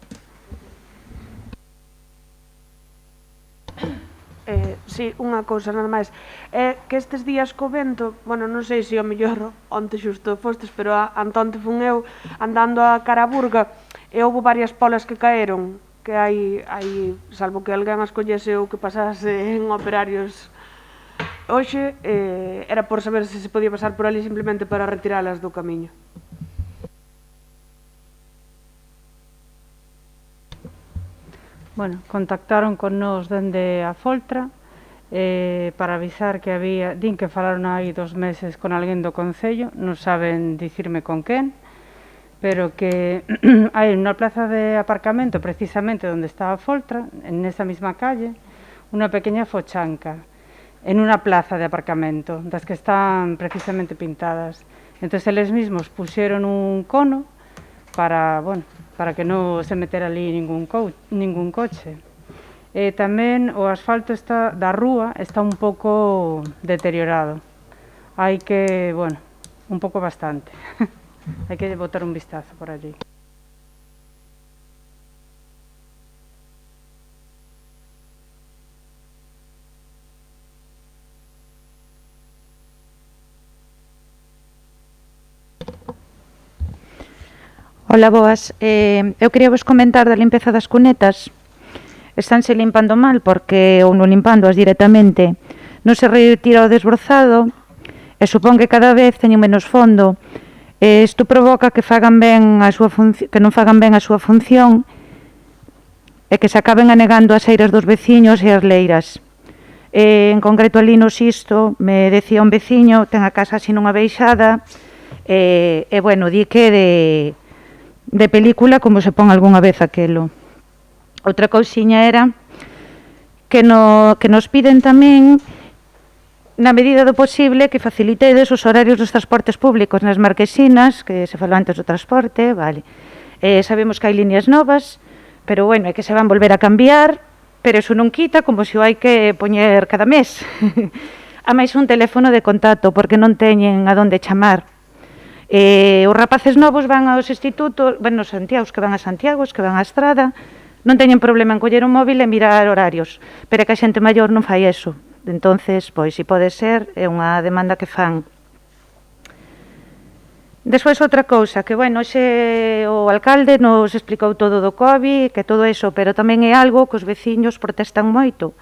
Sí, unha cousa nada máis. É que estes días co vento, bueno, non sei se o mellor onte xusto fostes, pero antonte fun eu andando a Caraburga e houve varias polas que caeron, que hai salvo que alguén as collese ou que pasase en operarios hoxe, era por saber se se podía pasar por ali simplemente para retiralas do camiño. Bueno, contactaron con nós dende a Foltra para avisar que había, din que falaron hai 2 meses con alguén do Concello, non saben dicirme con quen, pero que hai unha plaza de aparcamento precisamente onde está a Foltra, en esa mesma calle, unha pequeña fochanca, en unha plaza de aparcamento, das que están precisamente pintadas. Entón, eles mesmos puxeron un cono para, bueno, para que non se metera ali ningún coche. Tamén o asfalto da rúa está un pouco deteriorado. Hai que, bueno, un pouco bastante. Hai que botar un vistazo por allí. Hola, boas. Eu quería vos comentar da limpeza das cunetas. Estánse limpando mal porque, ou non limpándoas directamente, non se retira o desbrozado e supón que cada vez teñen menos fondo. Isto provoca que fagan ben a súa que non fagan ben a súa función e que se acaben anegando as eiras dos veciños e as leiras. En concreto ali no Sisto me decía un veciño, ten a casa así nunha beixada e bueno, di que de película como se pon algunha vez aquelo. Outra cousiña era que nos piden tamén, na medida do posible, que facilitedes os horarios dos transportes públicos nas marquesinas, que se falou antes do transporte, vale. Sabemos que hai líneas novas, pero bueno, é que se van volver a cambiar, pero iso non quita como se o hai que poñer cada mes. A máis un teléfono de contacto, porque non teñen a donde chamar. Os rapaces novos van aos institutos, bueno, os Santiagos que van a Santiago, os que van á Estrada, non teñen problema en coller un móvil e mirar horarios, pero é que a xente maior non fai eso. Entonces, pois, se pode ser, é unha demanda que fan. Despois outra cousa, que, bueno, xe o alcalde nos explicou todo do COVID, que todo eso, pero tamén é algo que os veciños protestan moito.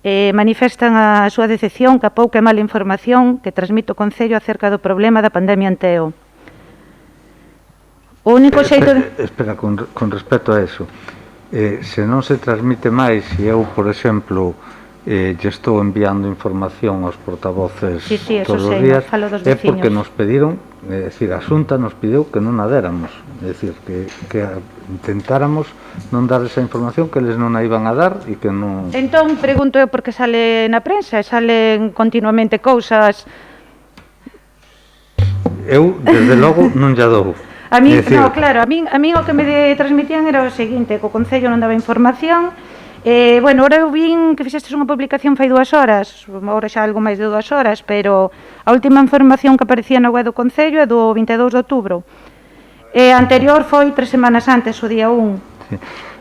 Manifestan a súa decepción que a pouca e mala información que transmite o Concello acerca do problema da pandemia en Teo. O único xeito de... Espera, con respecto a eso, se non se transmite máis, e eu, por exemplo, lle estou enviando información aos portavoces todos os días, é porque nos pediron, é dicir, a Xunta nos pediu que non a déramos, é dicir, que intentáramos non dar esa información, que eles non a iban a dar e que non... Entón, pregunto eu porque sale na prensa e salen continuamente cousas... Eu, desde logo, non lla dou. A mí, no, claro, a mí o que me transmitían era o seguinte, que o Concello non daba información. Bueno, ahora eu vin que fixestes unha publicación fai 2 horas, ahora xa algo máis de 2 horas, pero a última información que aparecía na web do Concello é do 22 de outubro. A anterior foi 3 semanas antes, o día 1. Sí.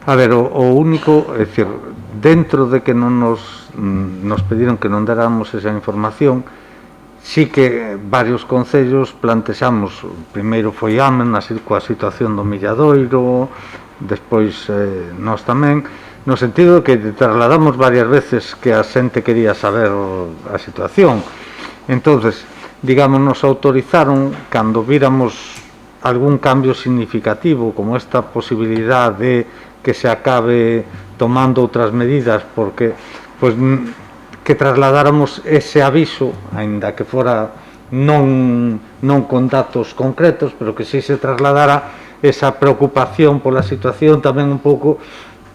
A ver, o único, é dicir, dentro de que non nos pediron que non dáramos esa información, sí que varios concellos plantexamos, primeiro foi Amen, coa situación do Milladoiro, despois nós tamén, no sentido que trasladamos varias veces que a xente quería saber a situación. Entonces, digamos, nos autorizaron, cando víramos algún cambio significativo, como esta posibilidad de que se acabe tomando outras medidas, porque, pues, que trasladáramos ese aviso, aínda que fora non con datos concretos, pero que si se trasladara esa preocupación pola situación tamén un pouco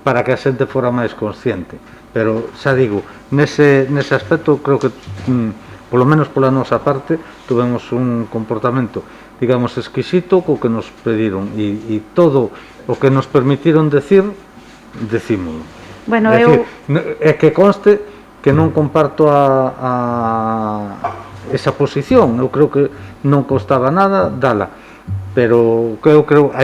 para que a xente fora máis consciente. Pero, xa digo, nese aspecto creo que, polo menos pola nosa parte, tuvemos un comportamento, digamos, exquisito co que nos pediron, e todo o que nos permitiron decímolo. Bueno, é que conste que non comparto esa posición, eu creo que non costaba nada dala, pero eu creo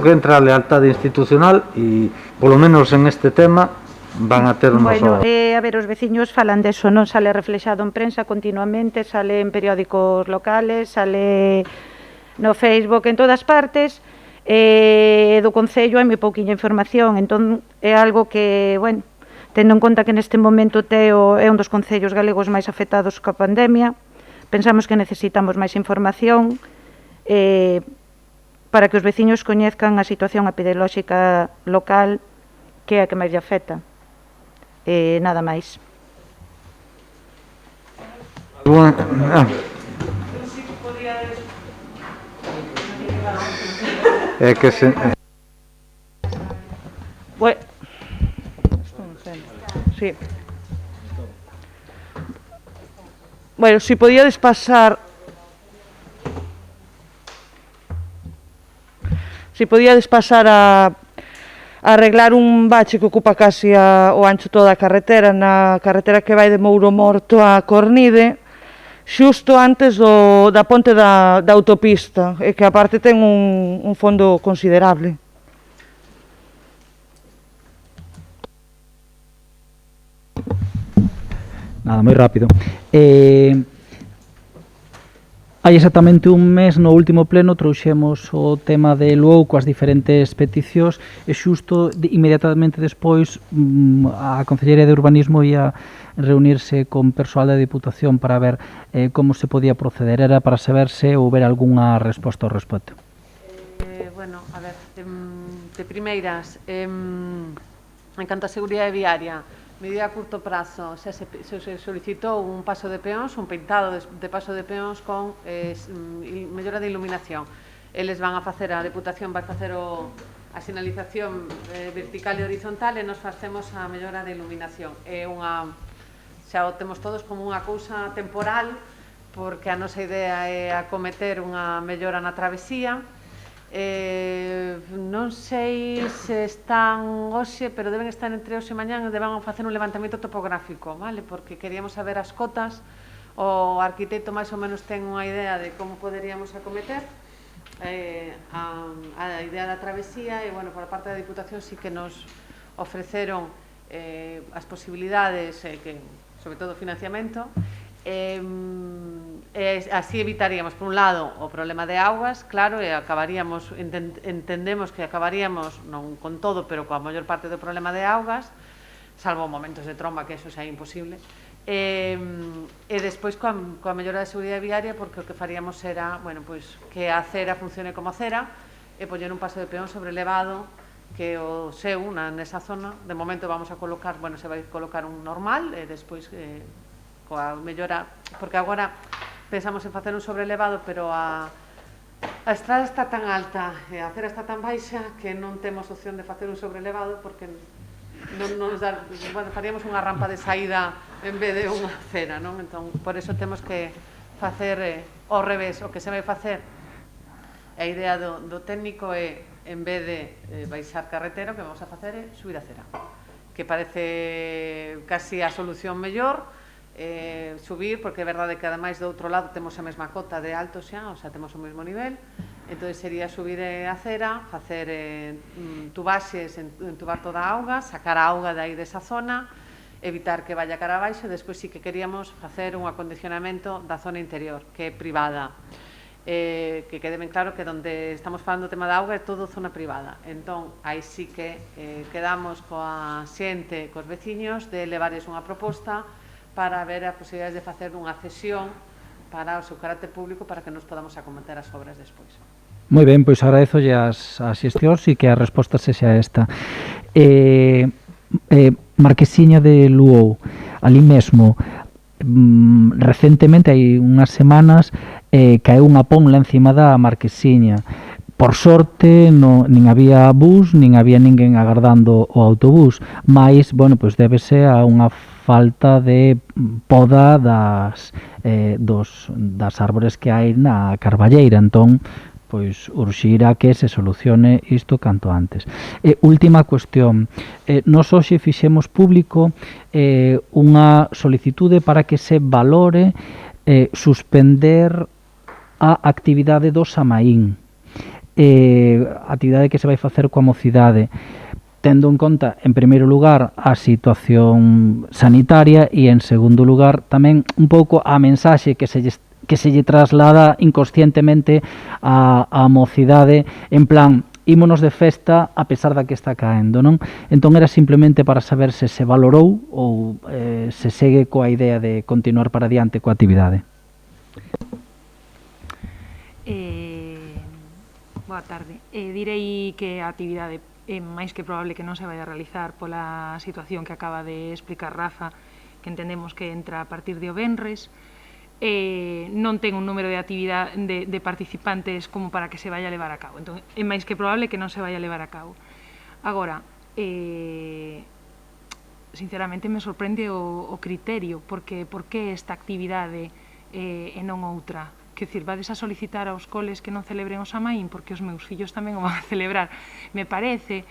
que entra a lealtade institucional e, polo menos en este tema, van a ter unos... Bueno, a ver, os veciños falan deso, non sale reflexado en prensa continuamente, sale en periódicos locales, sale no Facebook, en todas partes, do Concello hai moi pouquiña información, entón é algo que, bueno, tendo en conta que neste momento Teo é un dos concellos galegos máis afectados coa pandemia, pensamos que necesitamos máis información para que os veciños coñezcan a situación epidemiolóxica local, que é a que máis lle afecta. Nada máis. É que se... Sí. Bueno, si podíades pasar... Si podíades pasar a arreglar un bache que ocupa casi o ancho toda a carretera, na carretera que vai de Mouro Morto a Cornide, xusto antes da ponte da autopista, e que aparte ten un fondo considerable. Nada, moi rápido. Hai exactamente un mes no último pleno trouxemos o tema de Luou coas diferentes peticións e xusto inmediatamente despois a Concellería de Urbanismo ia reunirse con persoal da Diputación para ver como se podía proceder. Era para saber se houber algunha resposta ao respecto. Bueno, a ver, de primeiras, en canto a seguridade viaria, medida a curto prazo, se solicitou un paso de peóns, un pintado de paso de peóns con mellora de iluminación. Eles van a facer, a Deputación vai facer a sinalización vertical e horizontal e nos facemos a mellora de iluminación. É unha, xa o temos todos como unha cousa temporal, porque a nosa idea é acometer unha mellora na travesía. Non sei se están hoxe, pero deben estar entre hoxe e mañán e deban facer un levantamento topográfico, vale? Porque queríamos saber as cotas, o arquitecto máis ou menos ten unha idea de como poderíamos acometer a idea da travesía e, bueno, por a parte da Diputación sí que nos ofreceron as posibilidades, sobre todo financiamento, así evitaríamos, por un lado, o problema de augas, claro, e acabaríamos, entendemos que acabaríamos, non con todo, pero coa maior parte do problema de augas, salvo momentos de tromba, que eso xa é imposible, e despois coa mellora da seguridade viaria, porque o que faríamos era, bueno, pois, que a acera funcione como acera e poñer un paso de peón sobrelevado que o seu nesa zona. De momento vamos a colocar, bueno, se vai colocar un normal e despois coa mellora, porque agora pensamos en facer un sobrelevado, pero a estrada está tan alta e a acera está tan baixa que non temos opción de facer un sobrelevado porque non nos dá, bueno, faríamos unha rampa de saída en vez de unha acera, non? Entón, por eso temos que facer ao revés, o que se vai facer. A idea do técnico é, en vez de baixar carretera, o que vamos a facer é subir a acera, que parece casi a solución mellor, subir, porque é verdade que ademais do outro lado temos a mesma cota de alto xa, o sea, temos o mesmo nivel, entón sería subir a acera, facer tubaxes, entubar toda a auga, sacar a auga de aí desa zona, evitar que vaya cara abaixo, e despois sí que queríamos facer un acondicionamento da zona interior, que é privada, que quede ben claro que onde estamos falando do tema da auga é todo zona privada, entón aí sí que quedamos coa xente, cos veciños, de levarles unha proposta para ver as posibilidades de facer unha cesión para o seu carácter público para que nos podamos acometer as obras despois. Moi ben, pois agradezolle as xestións e que a resposta sexa esta. Marquesiña de Luou, ali mesmo, recentemente, hai unhas semanas, caeu unha ponla encima da Marquesiña. Por sorte, nin había bus, nin había ninguén agardando o autobús, mas, bueno, pois débese a unha falta de poda das árbores que hai na Carballeira, entón, pois urxirá que se solucione isto canto antes. Última cuestión, nos hoxe fixemos público unha solicitude para que se valore suspender a actividade do Samaín, actividade que se vai facer coa mocidade, tendo en conta, en primeiro lugar, a situación sanitaria e, en segundo lugar, tamén un pouco a mensaxe que se lle traslada inconscientemente a mocidade, en plan, ímonos de festa a pesar da que está caendo, non? Entón era simplemente para saber se se valorou ou se segue coa idea de continuar para diante coa actividade. Boa tarde. Direi que a actividade é máis que probable que non se vai a realizar pola situación que acaba de explicar Rafa, que entendemos que entra a partir de o venres. Non ten un número de actividade de participantes como para que se vai a levar a cabo. Entón, é máis que probable que non se vai a levar a cabo. Agora, sinceramente me sorprende o criterio, porque por que esta actividade e non outra? Que dicir, vades a solicitar aos coles que non celebren o Samaín porque os meus fillos tamén o van a celebrar. Me parece,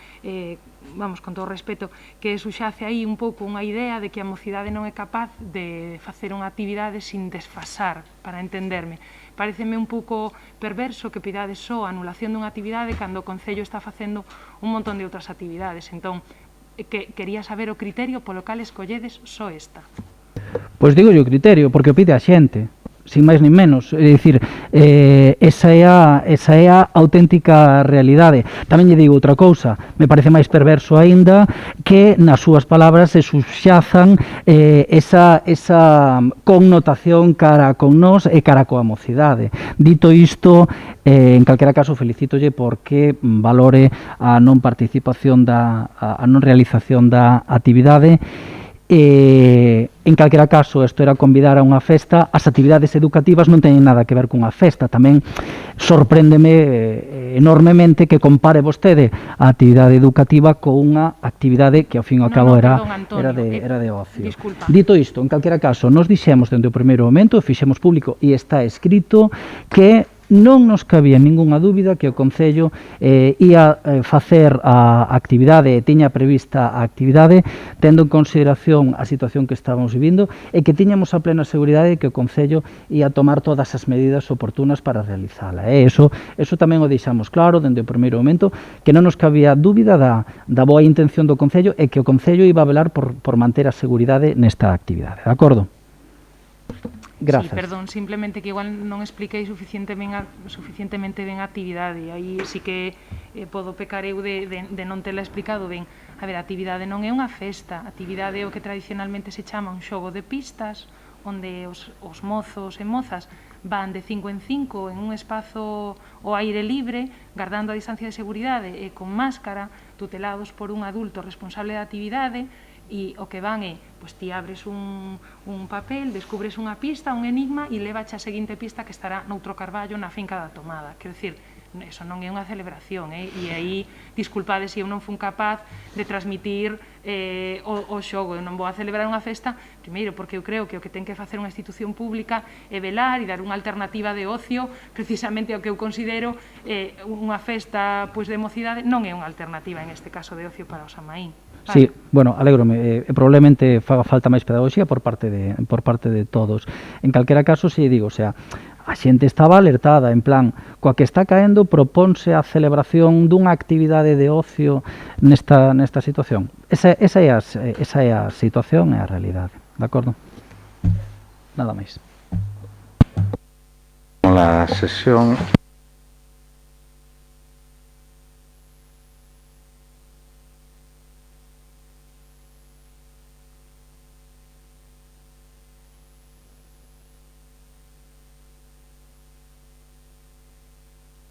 vamos, con todo o respeto, que subxace aí un pouco unha idea de que a mocidade non é capaz de facer unha actividade sin desfasar, para entenderme. Pareceme un pouco perverso que pidades só a anulación dunha actividade cando o Concello está facendo un montón de outras actividades. Entón, quería saber o criterio polo cal escolledes só esta. Pois digo o criterio, porque o pide a xente. sin máis nin menos. É dicir, esa é a auténtica realidade. Tamén lle digo outra cousa, me parece máis perverso aínda que nas súas palabras se subxazan esa connotación cara con nós e cara coa mocidade. Dito isto, en calquera caso felicítolle porque valore a non participación a non realización da actividade. En calquera caso, isto era convidar a unha festa. As actividades educativas non teñen nada que ver cunha festa. Tamén sorpréndeme enormemente que compare vostede a actividade educativa con unha actividade que ao fin e ao cabo era de ocio. Disculpa. Dito isto, en calquera caso, nos dixemos dende o primeiro momento, fixemos público e está escrito que non nos cabía ningunha dúbida que o Concello ia facer a actividade, tiña prevista a actividade, tendo en consideración a situación que estábamos vivindo e que tiñamos a plena seguridade de que o Concello ia tomar todas as medidas oportunas para realizala. Eso tamén o deixamos claro dende o primeiro momento, que non nos cabía dúbida da boa intención do Concello e que o Concello iba a velar por manter a seguridade nesta actividade. De acordo? Grazas. Sí, perdón, simplemente que igual non expliquei suficientemente ben a actividade. Aí sí que podo pecar eu de non tela explicado ben. A ver, a actividade non é unha festa. A actividade é o que tradicionalmente se chama un xogo de pistas, onde os mozos e mozas van de 5 en 5 en un espazo ao aire libre, guardando a distancia de seguridade e con máscara, tutelados por un adulto responsable da actividade. E o que van é, pois ti abres un papel, descubres unha pista, un enigma, e levache a seguinte pista que estará noutro carballo na finca da Tomada. Quero dicir, eso non é unha celebración, e aí, disculpade se eu non fun capaz de transmitir o xogo. Eu non vou a celebrar unha festa, primeiro, porque eu creo que o que ten que facer unha institución pública é velar e dar unha alternativa de ocio, precisamente o que eu considero unha festa de mocidade non é unha alternativa, en este caso, de ocio para o Samaín. Sí, bueno, alégrome, probablemente faga falta máis pedagogía por parte de todos. En calquera caso, se digo, o sea, a xente estaba alertada, en plan, coa que está caendo, propónse a celebración dunha actividade de ocio nesta situación. Esa é a situación e a realidade, de acordo? Nada máis. La sesión